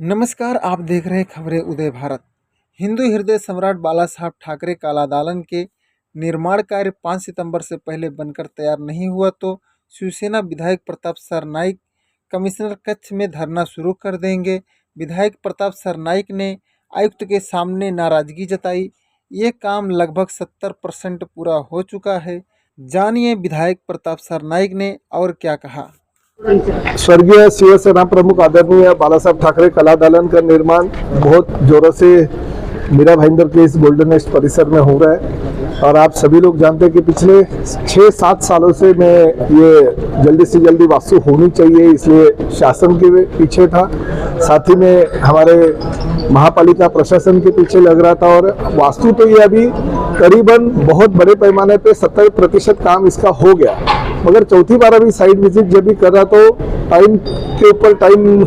नमस्कार, आप देख रहे हैं खबरें उदय भारत। हिंदू हृदय सम्राट बाला साहब ठाकरे काला दालन के निर्माण कार्य 5 सितंबर से पहले बनकर तैयार नहीं हुआ तो शिवसेना विधायक प्रताप सरनाईक कमिश्नर कक्ष में धरना शुरू कर देंगे। विधायक प्रताप सरनाईक ने आयुक्त के सामने नाराजगी जताई। ये काम लगभग 70% पूरा हो चुका है। जानिए विधायक प्रताप सरनाईक ने और क्या कहा। स्वर्गीय शिवसेना प्रमुख आदरणीय बाला साहब ठाकरे कला दालन का निर्माण बहुत जोरों से मीरा भाईंदर के इस गोल्डन एज परिसर में हो रहा है और आप सभी लोग जानते हैं कि पिछले 6-7 सालों से मैं ये जल्दी से जल्दी वास्तु होनी चाहिए इसलिए शासन के पीछे था, साथ ही में हमारे महापालिका प्रशासन के पीछे लग रहा था। और वास्तु तो ये अभी करीबन बहुत बड़े पैमाने पे 70% काम इसका हो गया, मगर चौथी बार अभी साइट विजिट जब भी कर रहा तो टाइम के ऊपर टाइम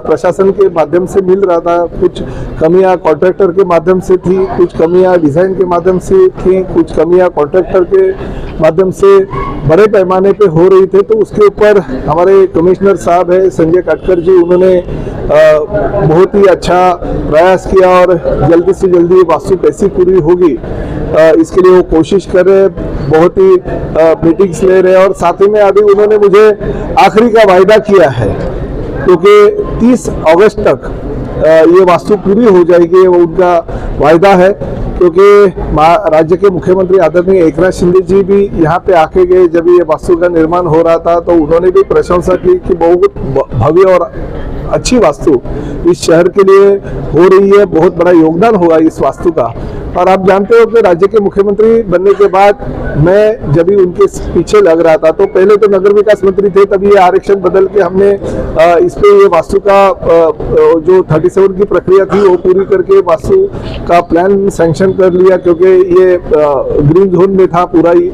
प्रशासन के माध्यम से मिल रहा था। कुछ कमियां कॉन्ट्रैक्टर के माध्यम से थी, कुछ कमियां डिजाइन के माध्यम से थी, कुछ कमियां कॉन्ट्रैक्टर के माध्यम से बड़े पैमाने पे हो रही थे। तो उसके ऊपर हमारे कमिश्नर साहब है संजय काटकर जी, उन्होंने बहुत ही अच्छा प्रयास किया और जल्दी से जल्दी वास्तु कैसी पूरी होगी इसके लिए वो कोशिश कर रहे हैं, बहुत ही मीटिंग्स ले रहे हैं। और साथ ही में अभी उन्होंने मुझे आखिरी का वायदा किया है क्योंकि 30 अगस्त तक ये वास्तु पूरी हो जाएगी, वो उनका वायदा है। क्योंकि राज्य के मुख्यमंत्री आदरणीय एकनाथ शिंदे जी भी यहाँ पे आके गए जब ये वास्तु का निर्माण हो रहा था, तो उन्होंने भी प्रशंसा की कि बहुत भव्य और अच्छी वास्तु इस शहर के लिए हो रही है, बहुत बड़ा योगदान होगा इस वास्तु का। और आप जानते हो कि राज्य के मुख्यमंत्री बनने के बाद मैं जब भी उनके पीछे लग रहा था, तो पहले तो नगर विकास मंत्री थे, तभी ये आरक्षण बदल के हमने इस पे ये वास्तु का जो 37 की प्रक्रिया थी वो पूरी करके वास्तु का प्लान सैंक्शन कर लिया, क्योंकि ये ग्रीन जोन में था, पूरा ही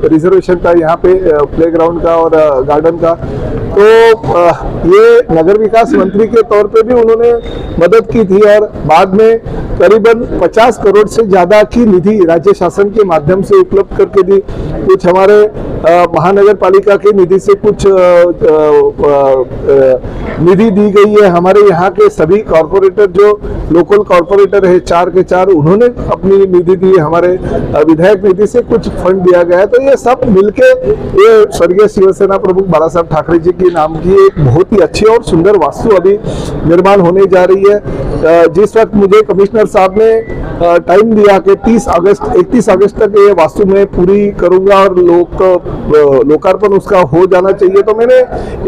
रिजर्वेशन था यहाँ पे प्लेग्राउंड का और गार्डन का। तो ये नगर विकास मंत्री के तौर पे भी उन्होंने मदद की थी और बाद में करीबन 50 करोड़ से ज्यादा की निधि राज्य शासन के माध्यम से उपलब्ध करके दी। कुछ हमारे महानगर पालिका की निधि से कुछ निधि दी गई है। हमारे यहाँ के सभी कॉर्पोरेटर जो लोकल कॉर्पोरेटर है 4 के 4 उन्होंने अपनी निधि दी, हमारे विधायक निधि से कुछ फंड दिया गया है। तो ये सब मिलके ये स्वर्गीय शिवसेना प्रमुख बाला साहब ठाकरे जी के नाम की एक बहुत ही अच्छी और सुंदर वास्तु अभी निर्माण होने जा रही है। जिस वक्त मुझे कमिश्नर साहब ने टाइम दिया कि 31 अगस्त तक ये वास्तु में पूरी करूंगा और लोकार्पण उसका हो जाना चाहिए, तो मैंने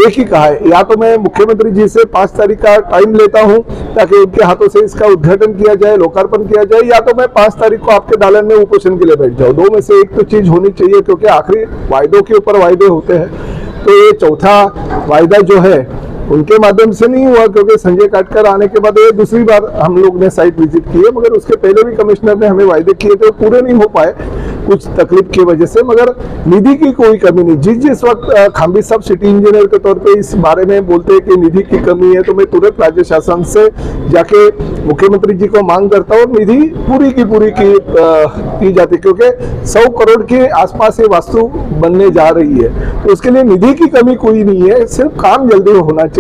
एक ही कहा है, या तो मैं मुख्यमंत्री जी से 5 तारीख का टाइम लेता हूं ताकि उनके हाथों से इसका उद्घाटन किया जाए, लोकार्पण किया जाए, या तो मैं 5 तारीख को आपके दालन में उपोषण के लिए बैठ जाऊं। 2 में से एक तो चीज होनी चाहिए, क्योंकि आखिरी वायदों के ऊपर वायदे होते हैं। तो ये चौथा वायदा जो है उनके माध्यम से नहीं हुआ, क्योंकि संजय काटकर आने के बाद ये दूसरी बार हम लोग ने साइट विजिट की है, मगर उसके पहले भी कमिश्नर ने हमें वायदे किए थे, पूरे नहीं हो पाए कुछ तकलीफ की वजह से। मगर निधि की कोई कमी नहीं। जिस वक्त खांबी साहब सिटी इंजीनियर के तौर पे इस बारे में बोलते हैं कि निधि की कमी है, तो मैं तुरंत राज्य शासन से जाके मुख्यमंत्री जी को मांग करता हूँ, निधि पूरी की पूरी की जाती, क्योंकि 100 करोड़ के आसपास ये वास्तु बनने जा रही है। तो उसके लिए निधि की कमी कोई नहीं है, सिर्फ काम जल्दी होना चाहिए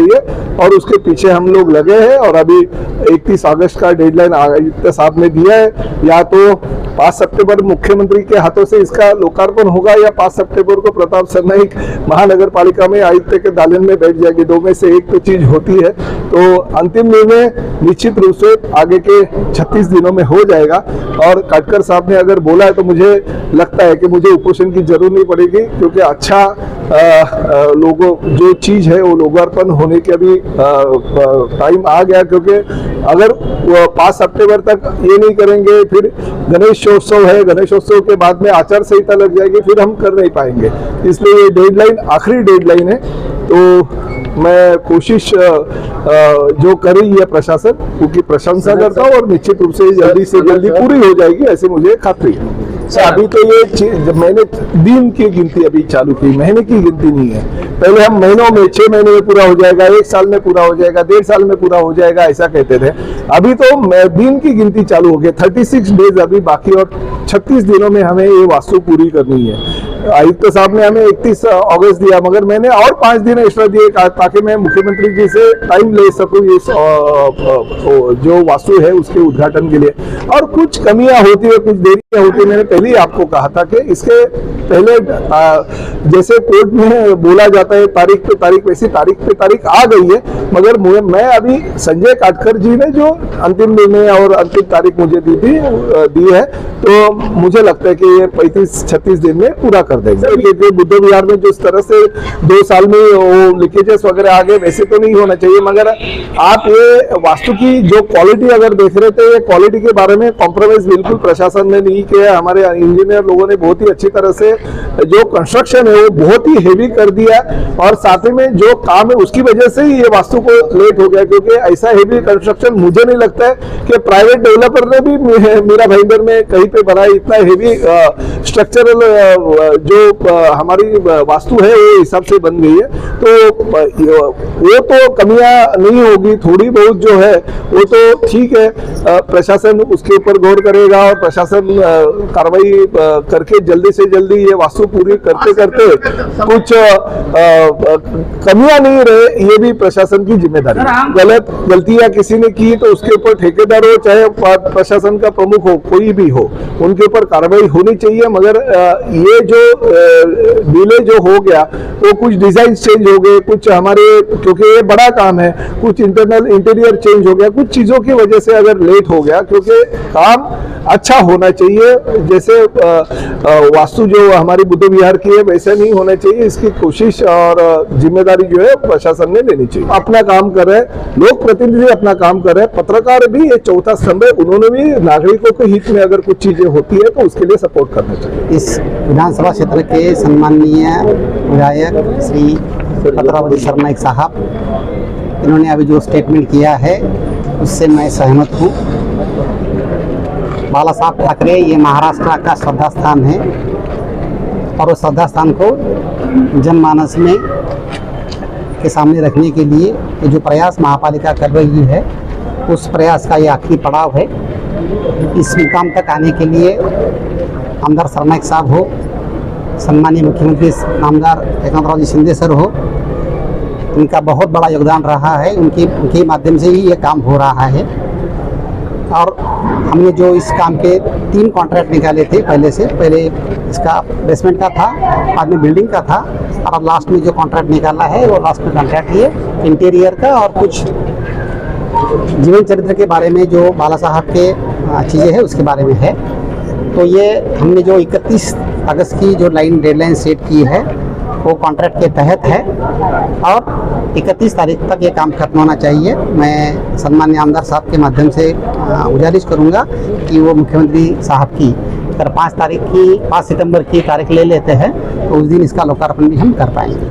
और उसके पीछे हम लोग लगे हैं। और अभी 31 अगस्त का डेडलाइन आयुक्त साहब ने दिया है, या तो 5 सितंबर मुख्यमंत्री के हाथों से इसका लोकार्पण होगा या 5 सितंबर को प्रताप सरनाईक महानगर पालिका में आयुक्त के दालन में बैठ जाएगी। 2 में से एक तो चीज होती है। तो अंतिम निर्णय निश्चित रूप से आगे के 36 दिनों में हो जाएगा। और काटकर साहब ने अगर बोला है तो मुझे लगता है कि मुझे उपोषण की जरूरत नहीं पड़ेगी, क्योंकि अच्छा लोगों जो चीज है वो लोकार्पण होने के अभी टाइम आ गया। क्योंकि अगर 5 सितंबर तक ये नहीं करेंगे, फिर गणेशोत्सव है, गणेशोत्सव के बाद में आचार संहिता लग जाएगी, फिर हम कर नहीं पाएंगे। इसलिए ये डेडलाइन आखिरी डेडलाइन है। तो मैं कोशिश जो कर रही है प्रशासन उनकी प्रशंसा करता हूँ और निश्चित रूप से जल्दी पूरी हो जाएगी, ऐसे मुझे खातरी है। अभी तो ये मैंने दिन की गिनती अभी चालू की, महीने की गिनती नहीं है। पहले हम महीनों में 6 महीने में पूरा हो जाएगा, 1 साल में पूरा हो जाएगा, 1.5 साल में पूरा हो जाएगा, ऐसा कहते थे। अभी तो दिन की गिनती चालू हो गई, 36 डेज अभी बाकी और 36 दिनों में हमें ये वास्तु पूरी करनी है। आयुक्त साहब ने हमें 31 अगस्त दिया, मगर मैंने और 5 दिन एक्स्ट्रा दिए ताकि मैं मुख्यमंत्री जी से टाइम ले सकूं इस जो वास्तु है उसके उद्घाटन के लिए। और कुछ कमियां होती है, कुछ देरियां होती है, मैंने पहले ही आपको कहा था कि इसके पहले जैसे कोर्ट में बोला जाता है तारीख पे तारीख, वैसी तारीख पे तारीख आ गई है। मगर मैं अभी संजय काटकर जी ने जो अंतिम निर्णय और अंतिम तारीख मुझे दी है, तो मुझे लगता है कि ये 35-36 दिन में पूरा कर देंगे। बुद्ध विहार में जिस तरह से 2 साल में वो लीकेजेस वगैरह आ गए, वैसे तो नहीं होना चाहिए। मगर आप ये वास्तु की जो क्वालिटी अगर देख रहे थे, ये क्वालिटी के बारे में कॉम्प्रोमाइज बिल्कुल प्रशासन ने नहीं किया। हमारे इंजीनियर लोगों ने बहुत ही अच्छी तरह से जो कंस्ट्रक्शन है वो बहुत ही हेवी कर दिया, और साथ ही में जो काम है उसकी वजह से ही ये वास्तु को लेट हो गया। क्योंकि ऐसा हेवी कंस्ट्रक्शन मुझे नहीं लगता है कि प्राइवेट डेवलपर ने भी मीरा भाईंदर में कहीं पे बनाया। इतना हेवी स्ट्रक्चरल जो हमारी वास्तु है वो हिसाब से बन गई है, तो वो तो कमियां नहीं होगी, थोड़ी बहुत जो है वो तो ठीक है। प्रशासन उसके ऊपर गौर करेगा और प्रशासन कार्रवाई करके जल्दी से जल्दी ये वास्तु पूरी करते करते कुछ कमियां नहीं रहे, ये भी प्रशासन की जिम्मेदारी। गलतियां किसी ने की तो उसके ऊपर ठेकेदार हो चाहे प्रशासन का प्रमुख हो, कोई भी हो, उनके ऊपर कार्रवाई होनी चाहिए। मगर ये जो डिले जो हो गया वो कुछ डिजाइन चेंज हो गए, कुछ हमारे क्योंकि ये बड़ा काम है, कुछ इंटीरियर चेंज हो गया, कुछ चीजों की वजह से अगर लेट हो गया। क्योंकि काम अच्छा होना चाहिए, जैसे वास्तु जो हमारी बुद्ध विहार की है वैसा नहीं होना चाहिए। इसकी कोशिश और जिम्मेदारी जो है प्रशासन ने लेनी चाहिए। अपना काम कर रहे, लोक प्रतिनिधि अपना काम कर रहे, पत्रकार भी ये चौथा स्तंभ है, उन्होंने भी नागरिकों के हित में अगर कुछ चीजें होती है तो उसके लिए सपोर्ट करना चाहिए। इस विधानसभा क्षेत्र के सम्माननीय विधायक श्री पत्रावती शर्मा साहब, इन्होंने अभी जो स्टेटमेंट किया है उससे मैं सहमत हूँ। बाला साहब ठाकरे ये महाराष्ट्र का श्रद्धा स्थान है, और उस श्रद्धा स्थान को जनमानस में के सामने रखने के लिए ये जो प्रयास महापालिका कर रही है, उस प्रयास का ये आखिरी पड़ाव है। इस मुकाम तक आने के लिए आमदार सरनाईक साहब हो, सम्मानीय मुख्यमंत्री नामदार एकनाथराव शिंदे सर हो, इनका बहुत बड़ा योगदान रहा है। उनके माध्यम से ही ये काम हो रहा है। और हमने जो इस काम के 3 कॉन्ट्रैक्ट निकाले थे पहले इसका बेसमेंट का था, बाद में बिल्डिंग का था, और अब लास्ट में जो कॉन्ट्रैक्ट निकाला है वो लास्ट में कॉन्ट्रैक्ट ये इंटीरियर का और कुछ जीवन चरित्र के बारे में जो बाला साहब के चीज़ें हैं उसके बारे में है। तो ये हमने जो 31 अगस्त की जो डेडलाइन सेट की है वो कॉन्ट्रैक्ट के तहत है, और 31 तारीख तक ये काम खत्म होना चाहिए। मैं सम्मान्य आमदार साहब के माध्यम से गुजारिश करूंगा कि वो मुख्यमंत्री साहब की अगर 5 सितंबर की तारीख ले लेते हैं तो उस दिन इसका लोकार्पण भी हम कर पाएंगे।